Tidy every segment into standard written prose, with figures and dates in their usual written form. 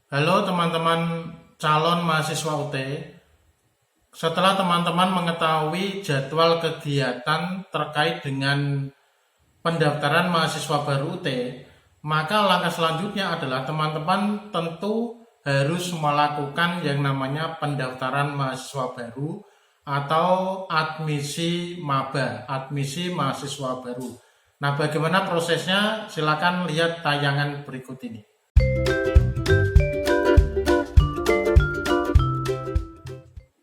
Halo teman-teman calon mahasiswa UT. Setelah teman-teman mengetahui jadwal kegiatan terkait dengan pendaftaran mahasiswa baru UT, maka langkah selanjutnya adalah teman-teman tentu harus melakukan yang namanya pendaftaran mahasiswa baru atau admisi maba, admisi mahasiswa baru. Nah, bagaimana prosesnya? Silakan lihat tayangan berikut ini.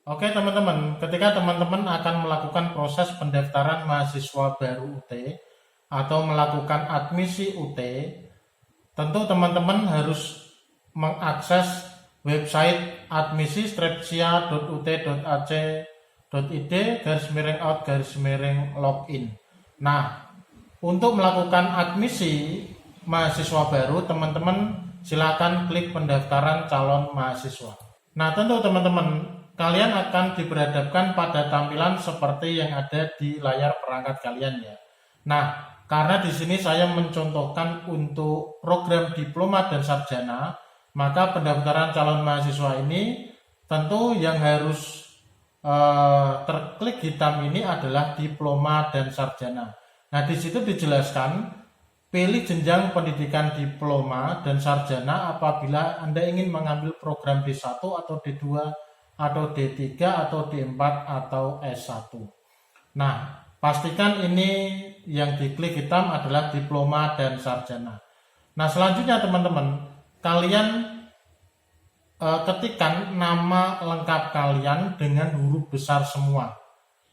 Oke teman-teman, ketika teman-teman akan melakukan proses pendaftaran mahasiswa baru UT atau melakukan admisi UT, tentu teman-teman harus mengakses website admisi-ut.ac.id/out/login. Nah, untuk melakukan admisi mahasiswa baru, teman-teman silakan klik pendaftaran calon mahasiswa. Nah, tentu teman-teman, kalian akan diperhadapkan pada tampilan seperti yang ada di layar perangkat kalian ya. Nah, karena di sini saya mencontohkan untuk program diploma dan sarjana, maka pendaftaran calon mahasiswa ini tentu yang harus terklik hitam ini adalah diploma dan sarjana. Nah, di situ dijelaskan pilih jenjang pendidikan diploma dan sarjana apabila Anda ingin mengambil program D1 atau D2 atau D3 atau D4 atau S1. Nah, pastikan ini yang diklik hitam adalah diploma dan sarjana. Nah, selanjutnya teman-teman, kalian ketikkan nama lengkap kalian dengan huruf besar semua.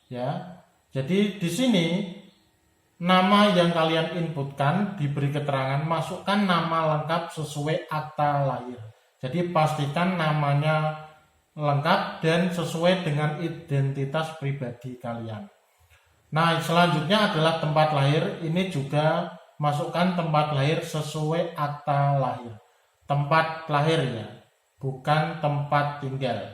Ya. Jadi di sini nama yang kalian inputkan diberi keterangan, masukkan nama lengkap sesuai akta lahir. Jadi pastikan namanya lengkap dan sesuai dengan identitas pribadi kalian. Nah, selanjutnya adalah tempat lahir. Ini juga masukkan tempat lahir sesuai akta lahir. Tempat lahir ya, bukan tempat tinggal.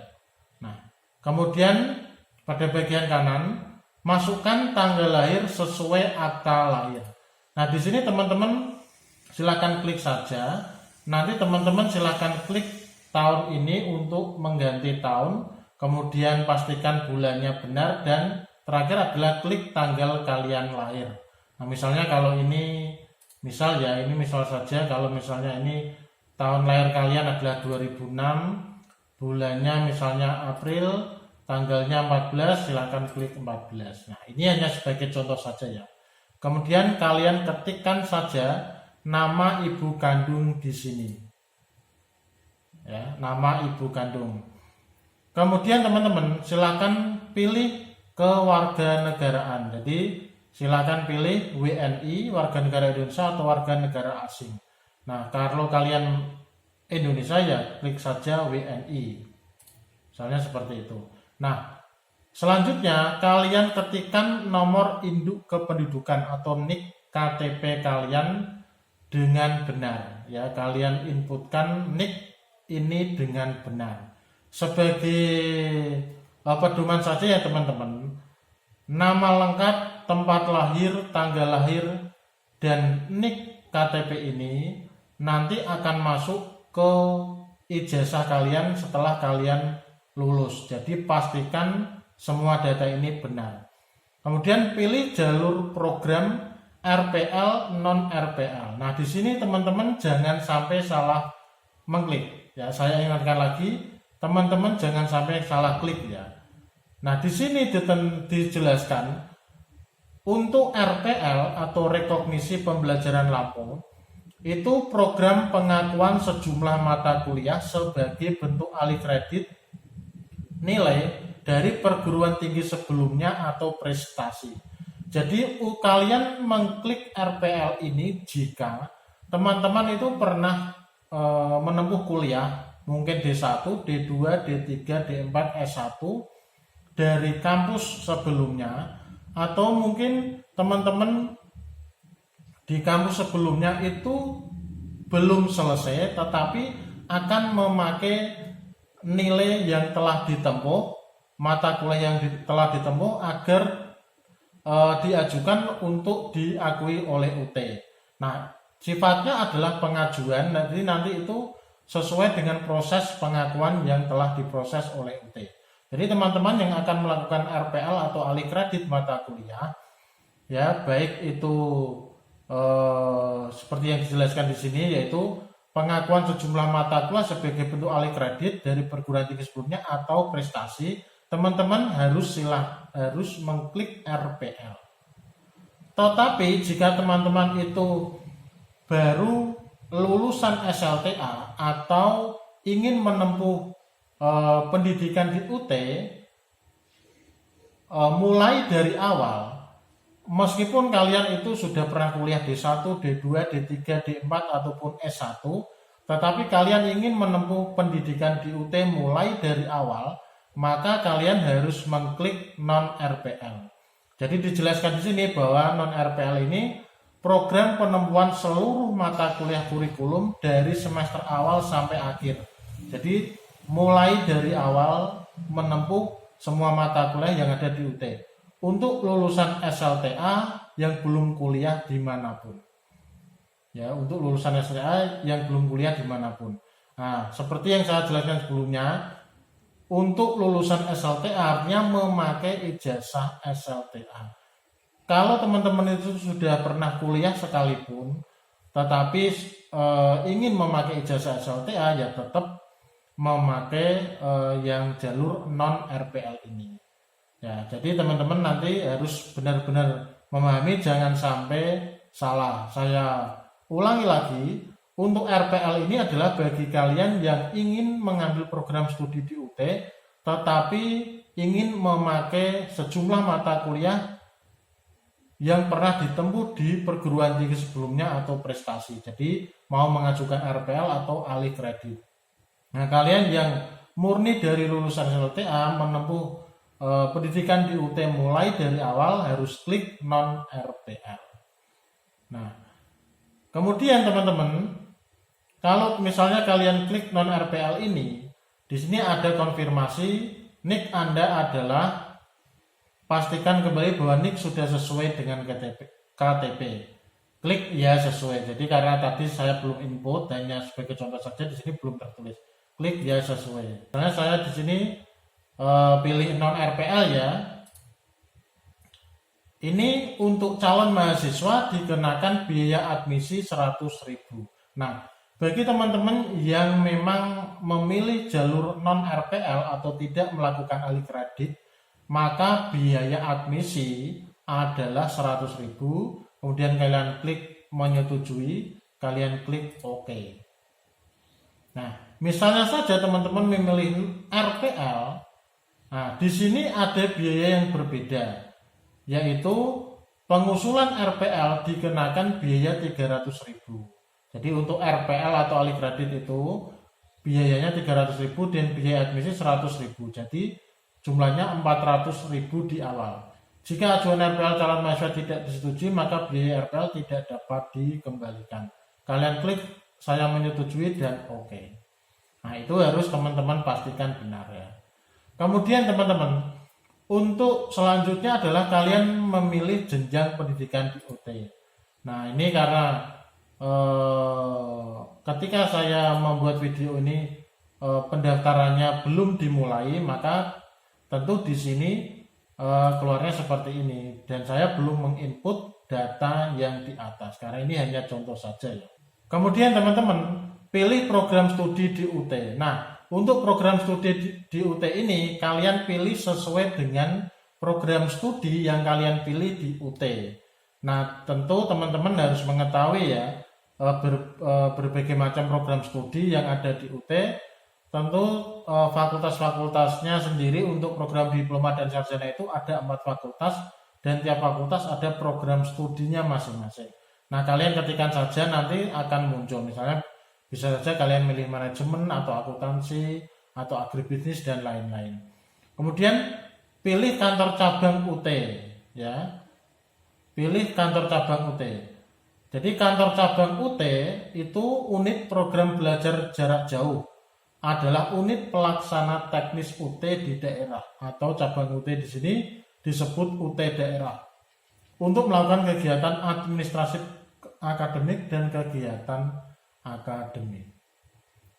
Nah, kemudian pada bagian kanan masukkan tanggal lahir sesuai akta lahir. Nah, di sini teman-teman silakan klik saja. Nanti teman-teman silakan klik tahun ini untuk mengganti tahun. Kemudian pastikan bulannya benar dan terakhir adalah klik tanggal kalian lahir. Nah, misalnya kalau ini misal saja kalau misalnya ini tahun lahir kalian adalah 2006, bulannya misalnya April, tanggalnya 14, silakan klik 14. Nah, ini hanya sebagai contoh saja ya. Kemudian kalian ketikkan saja nama ibu kandung di sini. Ya, nama ibu kandung. Kemudian teman-teman silakan pilih kewarganegaraan. Jadi silakan pilih WNI, warga negara Indonesia atau warga negara asing. Nah, kalau kalian Indonesia ya klik saja WNI. Misalnya seperti itu. Nah, selanjutnya kalian ketikkan nomor induk kependudukan atau NIK KTP kalian dengan benar. Ya, kalian inputkan NIK ini dengan benar. Sebagai pedoman saja ya teman-teman. Nama lengkap, tempat lahir, tanggal lahir, dan NIK KTP ini nanti akan masuk ke ijazah kalian setelah kalian lulus. Jadi pastikan semua data ini benar. Kemudian pilih jalur program RPL non RPL. Nah, di sini teman-teman jangan sampai salah mengklik. Ya, saya ingatkan lagi, teman-teman jangan sampai salah klik ya. Nah, di sini dijelaskan untuk RPL atau rekognisi pembelajaran lampung itu program pengakuan sejumlah mata kuliah sebagai bentuk alih kredit nilai dari perguruan tinggi sebelumnya atau prestasi. Jadi kalian mengklik RPL ini jika teman-teman itu pernah menempuh kuliah mungkin D1, D2, D3, D4, S1 dari kampus sebelumnya, atau mungkin teman-teman di kampus sebelumnya itu belum selesai tetapi akan memakai nilai yang telah ditempuh, mata kuliah yang telah ditempuh agar diajukan untuk diakui oleh UT. Nah, sifatnya adalah pengajuan, jadi nanti itu sesuai dengan proses pengakuan yang telah diproses oleh UT. Jadi teman-teman yang akan melakukan RPL atau alih kredit mata kuliah, ya baik itu seperti yang dijelaskan di sini, yaitu pengakuan sejumlah mata kuliah sebagai bentuk alih kredit dari perguruan tinggi sebelumnya atau prestasi, teman-teman harus mengklik RPL. Tetapi jika teman-teman itu baru lulusan SLTA atau ingin menempuh pendidikan di UT mulai dari awal, meskipun kalian itu sudah pernah kuliah D1, D2, D3, D4 ataupun S1, tetapi kalian ingin menempuh pendidikan di UT mulai dari awal, maka kalian harus mengklik non-RPL. Jadi dijelaskan di sini bahwa non-RPL ini program penempuan seluruh mata kuliah kurikulum dari semester awal sampai akhir. Jadi mulai dari awal menempuh semua mata kuliah yang ada di UT. Untuk lulusan SLTA yang belum kuliah dimanapun. Ya, untuk lulusan SLTA yang belum kuliah dimanapun. Nah, seperti yang saya jelaskan sebelumnya, untuk lulusan SLTA artinya memakai ijazah SLTA. Kalau teman-teman itu sudah pernah kuliah sekalipun, tetapi ingin memakai ijazah SLTA, ya tetap memakai yang jalur non-RPL ini. Ya, jadi teman-teman nanti harus benar-benar memahami, jangan sampai salah. Saya ulangi lagi, untuk RPL ini adalah bagi kalian yang ingin mengambil program studi di UT, tetapi ingin memakai sejumlah mata kuliah yang pernah ditempuh di perguruan tinggi sebelumnya atau prestasi. Jadi mau mengajukan RPL atau alih kredit. Nah, kalian yang murni dari lulusan SLTA menempuh pendidikan di UT mulai dari awal harus klik non-RPL. Nah, kemudian teman-teman, kalau misalnya kalian klik non-RPL ini, di sini ada konfirmasi NIK Anda adalah, pastikan kembali bahwa NIK sudah sesuai dengan KTP. Klik ya sesuai. Jadi karena tadi saya belum input, hanya sebagai contoh saja, di sini belum tertulis. Klik ya sesuai. Karena saya di sini pilih non RPL ya. Ini untuk calon mahasiswa dikenakan biaya admisi 100.000. Nah, bagi teman-teman yang memang memilih jalur non RPL atau tidak melakukan alih kredit, maka biaya admisi adalah 100.000. Kemudian kalian klik menyetujui, kalian klik OK. Nah, misalnya saja teman-teman memilih RPL, nah di sini ada biaya yang berbeda, yaitu pengusulan RPL dikenakan biaya 300.000. Jadi untuk RPL atau alih kredit itu biayanya 300.000 dan biaya admisi 100.000. Jadi jumlahnya 400.000 di awal. Jika ajuan RPL calon mahasiswa tidak disetujui, maka biaya RPL tidak dapat dikembalikan. Kalian klik saya menyetujui dan OK. Nah, itu harus teman-teman pastikan benar ya. Kemudian teman-teman, untuk selanjutnya adalah kalian memilih jenjang pendidikan di UT. Nah, ini karena ketika saya membuat video ini pendaftarannya belum dimulai, maka tentu di sini keluarnya seperti ini, dan saya belum menginput data yang di atas karena ini hanya contoh saja ya. Kemudian teman-teman pilih program studi di UT. Nah, untuk program studi di UT ini kalian pilih sesuai dengan program studi yang kalian pilih di UT. Nah, tentu teman-teman harus mengetahui ya berbagai macam program studi yang ada di UT. Tentu fakultas-fakultasnya sendiri. Untuk program diploma dan sarjana itu ada 4 fakultas dan tiap fakultas ada program studinya masing-masing. Nah, kalian ketikkan saja nanti akan muncul, misalnya bisa saja kalian milih manajemen atau akuntansi atau agribisnis dan lain-lain. Kemudian pilih kantor cabang UT ya. Pilih kantor cabang UT. Jadi kantor cabang UT itu unit program belajar jarak jauh, adalah unit pelaksana teknis UT di daerah, atau cabang UT di sini disebut UT daerah, untuk melakukan kegiatan administrasi akademik dan kegiatan akademik.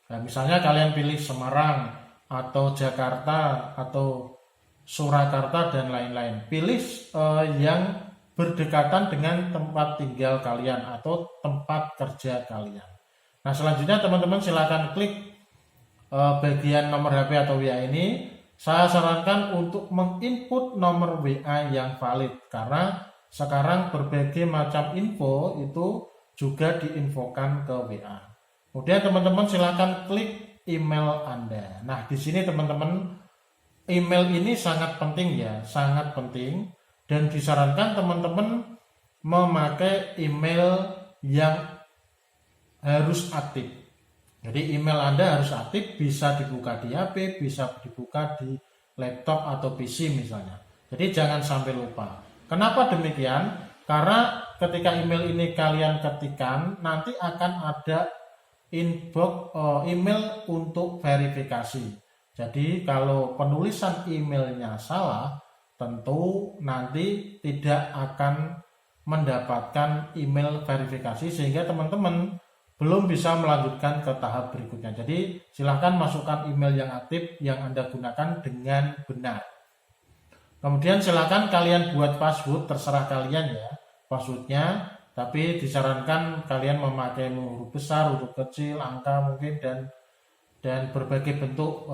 Nah, misalnya kalian pilih Semarang atau Jakarta atau Surakarta dan lain-lain. Pilih yang berdekatan dengan tempat tinggal kalian atau tempat kerja kalian. Nah, selanjutnya teman-teman silakan klik bagian nomor HP atau WA ini. Saya sarankan untuk menginput nomor WA yang valid karena sekarang berbagai macam info itu juga diinfokan ke WA. Kemudian teman-teman silakan klik email Anda. Nah, di sini teman-teman, email ini sangat penting ya, sangat penting, dan disarankan teman-teman memakai email yang harus aktif. Jadi email Anda harus aktif, bisa dibuka di HP, bisa dibuka di laptop atau PC misalnya. Jadi jangan sampai lupa. Kenapa demikian? Karena ketika email ini kalian ketikkan, nanti akan ada inbox email untuk verifikasi. Jadi kalau penulisan emailnya salah, tentu nanti tidak akan mendapatkan email verifikasi sehingga teman-teman belum bisa melanjutkan ke tahap berikutnya. Jadi silahkan masukkan email yang aktif yang Anda gunakan dengan benar. Kemudian silahkan kalian buat password, terserah kalian ya passwordnya, tapi disarankan kalian memakai huruf besar, huruf kecil, angka mungkin dan berbagai bentuk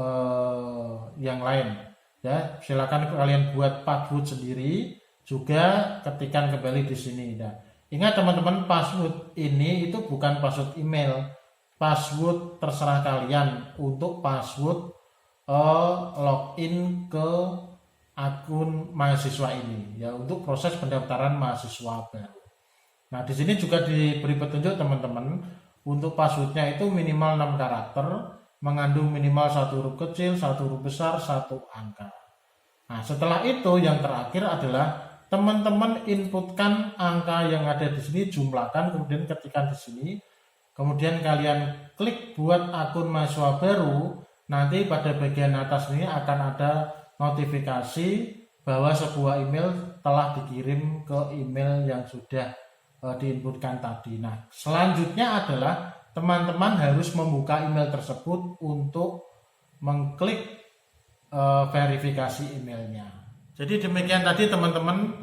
yang lain. Ya, silakan kalian buat password sendiri, juga ketikkan kembali di sini. Nah, ingat teman-teman, password ini itu bukan password email. Password terserah kalian untuk password login ke akun mahasiswa ini ya, untuk proses pendaftaran mahasiswa baru. Nah, di sini juga diberi petunjuk teman-teman, untuk passwordnya itu minimal 6 karakter, mengandung minimal 1 huruf kecil, 1 huruf besar, 1 angka. Nah, setelah itu yang terakhir adalah teman-teman inputkan angka yang ada di sini, jumlahkan, kemudian ketikkan di sini. Kemudian kalian klik buat akun mahasiswa baru. Nanti pada bagian atas ini akan ada notifikasi bahwa sebuah email telah dikirim ke email yang sudah diinputkan tadi. Nah, selanjutnya adalah teman-teman harus membuka email tersebut untuk mengklik verifikasi emailnya. Jadi demikian tadi teman-teman,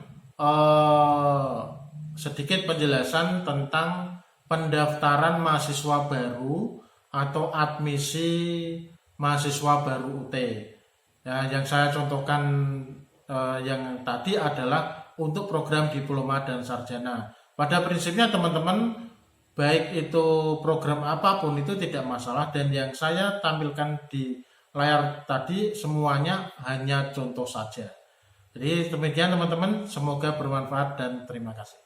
sedikit penjelasan tentang pendaftaran mahasiswa baru atau admisi mahasiswa baru UT. Ya, yang saya contohkan yang tadi adalah untuk program diploma dan sarjana. Pada prinsipnya teman-teman, baik itu program apapun itu tidak masalah, dan yang saya tampilkan di layar tadi semuanya hanya contoh saja. Jadi demikian teman-teman, semoga bermanfaat dan terima kasih.